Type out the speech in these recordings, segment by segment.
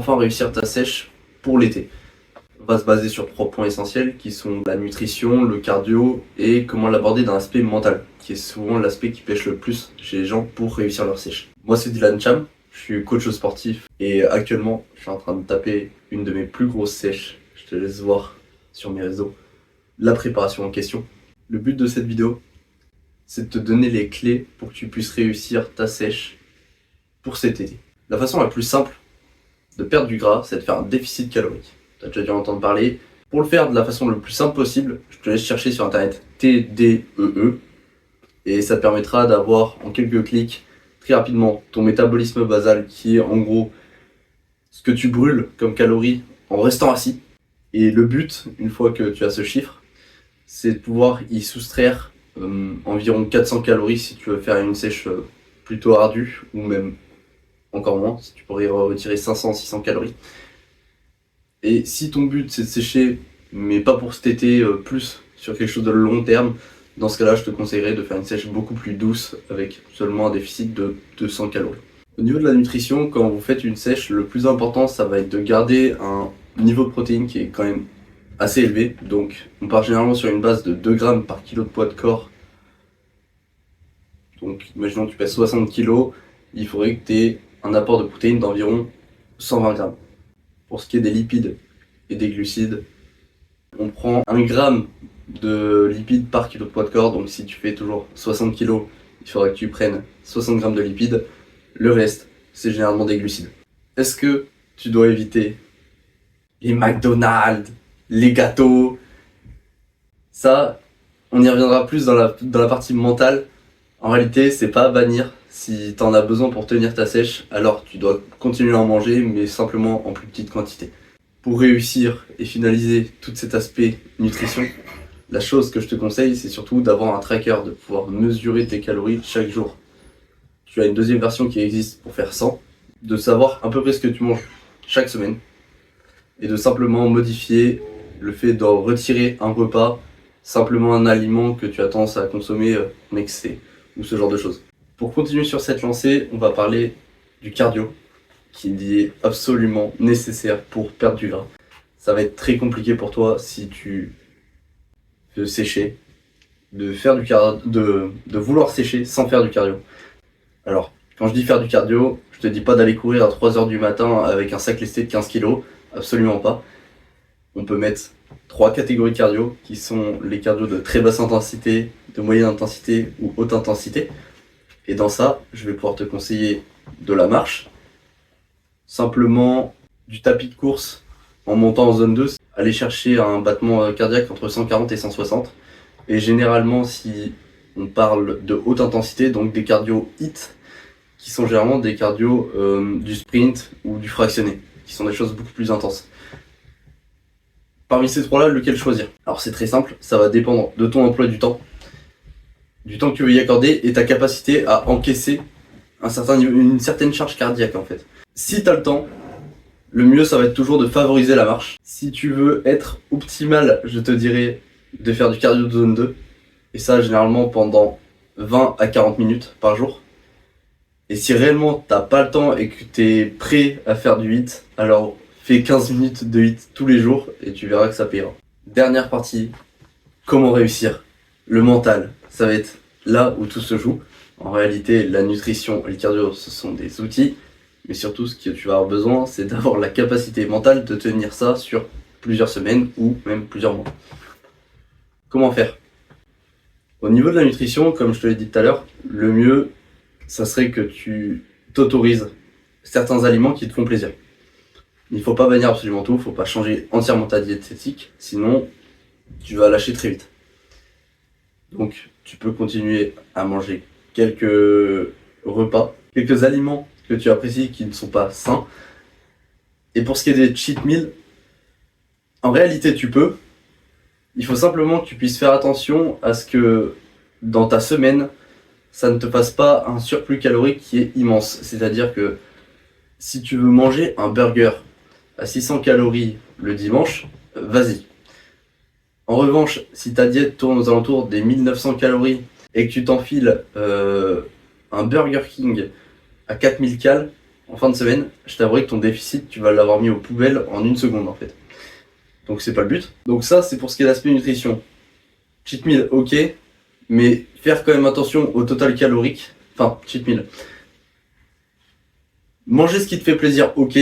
enfin réussir ta sèche pour l'été. On va se baser sur 3 points essentiels qui sont la nutrition, le cardio et comment l'aborder d'un aspect mental, qui est souvent l'aspect qui pêche le plus chez les gens pour réussir leur sèche. Moi c'est Dylan Cham, je suis coach sportif et actuellement je suis en train de taper une de mes plus grosses sèches. Je te laisse voir sur mes réseaux la préparation en question. Le but de cette vidéo, c'est de te donner les clés pour que tu puisses réussir ta sèche pour cet été. La façon la plus simple de perdre du gras, c'est de faire un déficit calorique. Tu as déjà dû en entendre parler. Pour le faire de la façon la plus simple possible, je te laisse chercher sur internet TDEE et ça te permettra d'avoir en quelques clics très rapidement ton métabolisme basal qui est en gros ce que tu brûles comme calories en restant assis. Et le but, une fois que tu as ce chiffre, c'est de pouvoir y soustraire environ 400 calories si tu veux faire une sèche plutôt ardue ou même encore moins, si tu pourrais retirer 500-600 calories. Et si ton but c'est de sécher, mais pas pour cet été, plus sur quelque chose de long terme, dans ce cas-là, je te conseillerais de faire une sèche beaucoup plus douce avec seulement un déficit de 200 calories. Au niveau de la nutrition, quand vous faites une sèche, le plus important, ça va être de garder un niveau de protéines qui est quand même assez élevé. Donc, on part généralement sur une base de 2 grammes par kilo de poids de corps. Donc, imaginons que tu pèses 60 kg, il faudrait que tu aies un apport de protéines d'environ 120 grammes. Pour ce qui est des lipides et des glucides, on prend 1 gramme de lipides par kilo de poids de corps. Donc si tu fais toujours 60 kg, il faudra que tu prennes 60 grammes de lipides. Le reste, c'est généralement des glucides. Est-ce que tu dois éviter les McDonald's, les gâteaux? Ça, on y reviendra plus dans la partie mentale. En réalité, c'est pas à bannir. Si tu en as besoin pour tenir ta sèche, alors tu dois continuer à en manger, mais simplement en plus petite quantité. Pour réussir et finaliser tout cet aspect nutrition, la chose que je te conseille, c'est surtout d'avoir un tracker, de pouvoir mesurer tes calories chaque jour. Tu as une deuxième version qui existe pour faire 100, de savoir à peu près ce que tu manges chaque semaine, et de simplement modifier le fait de retirer un repas, simplement un aliment que tu as tendance à consommer en excès, ou ce genre de choses. Pour continuer sur cette lancée, on va parler du cardio, qui est absolument nécessaire pour perdre du gras. Ça va être très compliqué pour toi si tu veux sécher, de vouloir sécher sans faire du cardio. Alors, quand je dis faire du cardio, je te dis pas d'aller courir à 3h du matin avec un sac lesté de 15 kg, absolument pas. On peut mettre 3 catégories de cardio, qui sont les cardio de très basse intensité, de moyenne intensité ou haute intensité. Et dans ça, je vais pouvoir te conseiller de la marche, simplement du tapis de course en montant en zone 2, aller chercher un battement cardiaque entre 140 et 160. Et généralement, si on parle de haute intensité, donc des cardio HIIT, qui sont généralement des cardio du sprint ou du fractionné, qui sont des choses beaucoup plus intenses. Parmi ces trois-là, lequel choisir? Alors c'est très simple, ça va dépendre de ton emploi du temps que tu veux y accorder et ta capacité à encaisser une certaine charge cardiaque en fait. Si tu as le temps, le mieux ça va être toujours de favoriser la marche. Si tu veux être optimal, je te dirais de faire du cardio de zone 2. Et ça généralement pendant 20 à 40 minutes par jour. Et si réellement t'as pas le temps et que tu es prêt à faire du HIIT, alors fais 15 minutes de HIIT tous les jours et tu verras que ça paiera. Dernière partie, comment réussir? Le mental, ça va être là où tout se joue. En réalité, la nutrition et le cardio, ce sont des outils. Mais surtout, ce que tu vas avoir besoin, c'est d'avoir la capacité mentale de tenir ça sur plusieurs semaines ou même plusieurs mois. Comment faire? Au niveau de la nutrition, comme je te l'ai dit tout à l'heure, le mieux, ça serait que tu t'autorises certains aliments qui te font plaisir. Il ne faut pas bannir absolument tout, il ne faut pas changer entièrement ta diététique, sinon tu vas lâcher très vite. Donc tu peux continuer à manger quelques repas, quelques aliments que tu apprécies qui ne sont pas sains. Et pour ce qui est des cheat meals, en réalité tu peux. Il faut simplement que tu puisses faire attention à ce que dans ta semaine, ça ne te fasse pas un surplus calorique qui est immense. C'est-à-dire que si tu veux manger un burger à 600 calories le dimanche, vas-y. En revanche, si ta diète tourne aux alentours des 1900 calories et que tu t'enfiles un Burger King à 4000 calories, en fin de semaine, je t'avouerai que ton déficit, tu vas l'avoir mis aux poubelles en 1 seconde en fait. Donc c'est pas le but. Donc ça, c'est pour ce qui est l'aspect nutrition. Cheat meal, ok, mais faire quand même attention au total calorique. Enfin, cheat meal. Manger ce qui te fait plaisir, ok,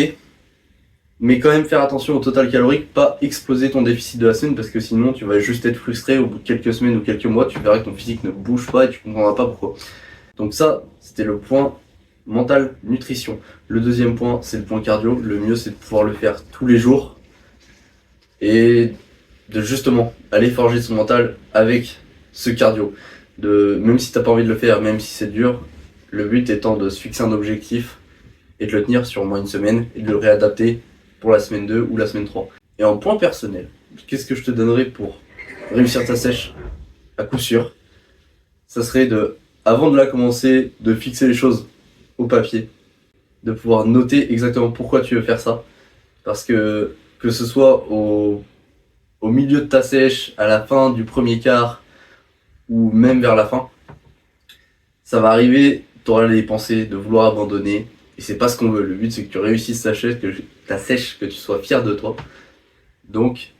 mais quand même faire attention au total calorique, pas exploser ton déficit de la semaine, parce que sinon tu vas juste être frustré au bout de quelques semaines ou quelques mois, tu verras que ton physique ne bouge pas et tu comprendras pas pourquoi. Donc ça, c'était le point mental, nutrition. Le deuxième point, c'est le point cardio. Le mieux, c'est de pouvoir le faire tous les jours et de justement aller forger son mental avec ce cardio. Même si t'as pas envie de le faire, même si c'est dur, le but étant de se fixer un objectif et de le tenir sur au moins 1 semaine et de le réadapter pour la semaine 2 ou la semaine 3. Et en point personnel, qu'est-ce que je te donnerais pour réussir ta sèche à coup sûr? Ça serait avant de la commencer, de fixer les choses au papier, de pouvoir noter exactement pourquoi tu veux faire ça. Parce que ce soit au milieu de ta sèche, à la fin du premier quart, ou même vers la fin, ça va arriver, tu auras les pensées de vouloir abandonner, et c'est pas ce qu'on veut. Le but c'est que tu réussisses ta sèche, que tu sois fier de toi. Donc,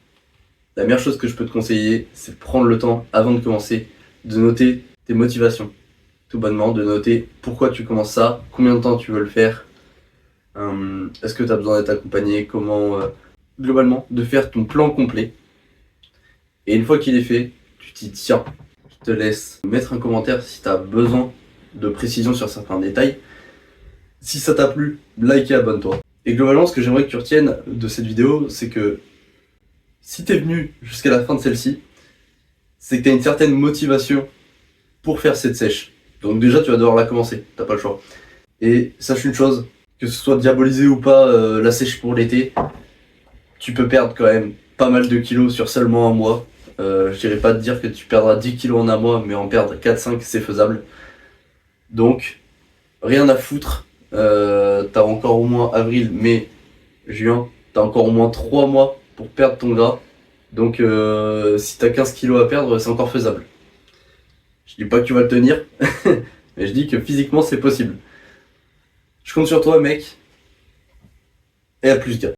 la meilleure chose que je peux te conseiller, c'est de prendre le temps, avant de commencer, de noter tes motivations. Tout bonnement, de noter pourquoi tu commences ça, combien de temps tu veux le faire, est-ce que tu as besoin d'être accompagné, globalement, de faire ton plan complet. Et une fois qu'il est fait, tu t'y tiens. Je te laisse mettre un commentaire si tu as besoin de précision sur certains détails. Si ça t'a plu, like et abonne-toi. Et globalement, ce que j'aimerais que tu retiennes de cette vidéo, c'est que si t'es venu jusqu'à la fin de celle-ci, c'est que tu as une certaine motivation pour faire cette sèche. Donc déjà, tu vas devoir la commencer, t'as pas le choix. Et sache une chose, que ce soit diabolisé ou pas, la sèche pour l'été, tu peux perdre quand même pas mal de kilos sur seulement un mois. Je dirais pas te dire que tu perdras 10 kilos en un mois, mais en perdre 4-5, c'est faisable. Donc, rien à foutre. T'as encore au moins avril, mai, juin. T'as encore au moins 3 mois pour perdre ton gras. Donc, si t'as 15 kilos à perdre, c'est encore faisable. Je dis pas que tu vas le tenir, mais je dis que physiquement, c'est possible. Je compte sur toi, mec. Et à plus, gars.